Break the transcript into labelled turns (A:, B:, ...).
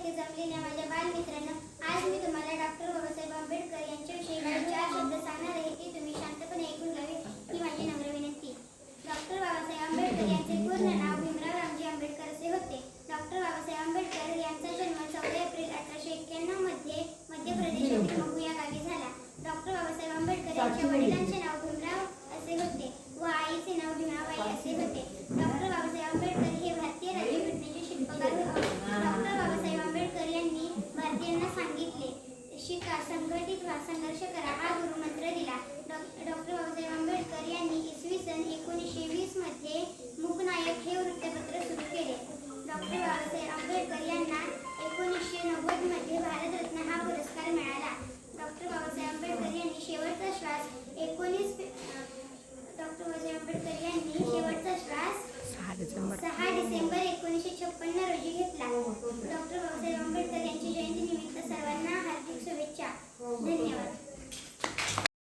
A: येथे जमलेल्या माझ्या बालमित्रांनो, आज मी तुम्हाला डॉक्टर बाबासाहेब आंबेडकर यांच्याविषयी काही 4 शब्द सांगणार आहे, ते तुम्ही शांतपणे ऐकून घ्यावे ही माझी नम्र विनंती. डॉक्टर बाबासाहेब आंबेडकर यांचे पूर्ण नाव भीमराव रामजी आंबेडकर असे होते. डॉक्टर बाबासाहेब आंबेडकर यांचा जन्म 14 एप्रिल 1891 मध्ये मध्य प्रदेशातील मगू या गावी झाला. डॉक्टर बाबासाहेब आंबेडकर यांच्या वडिलांचे नाव भीमराव असे होते व आईचे नाव भीमाबाई असे होते. डॉक्टर बाबासाहेब आंबेडकर हे भारतीय राज्यघटनेचे शिल्पकार होते. डॉक्टर बाबासाहेब आंबेडकर यांनी भारतीयांना सांगितले, शिका, संघटित व्हा, संघर्ष करा हा गुरुमंत्र दिला. डॉक्टर बाबासाहेब आंबेडकर यांनी इसवी सन 1920 मध्ये मूकनायक हे वृत्तपत्र सुरू केले. डॉक्टर बाबासाहेब आंबेडकर यांना 1990 मध्ये भारतरत्न हा पुरस्कार मिळाला. डॉक्टर बाबासाहेब आंबेडकर यांनी शेवटचा श्वास 6 डिसेंबर 1956 रोजी घेतला. डॉक्टर बाबासाहेब आंबेडकर यांची जयंती निमित्त सर्वांना हार्दिक शुभेच्छा. धन्यवाद.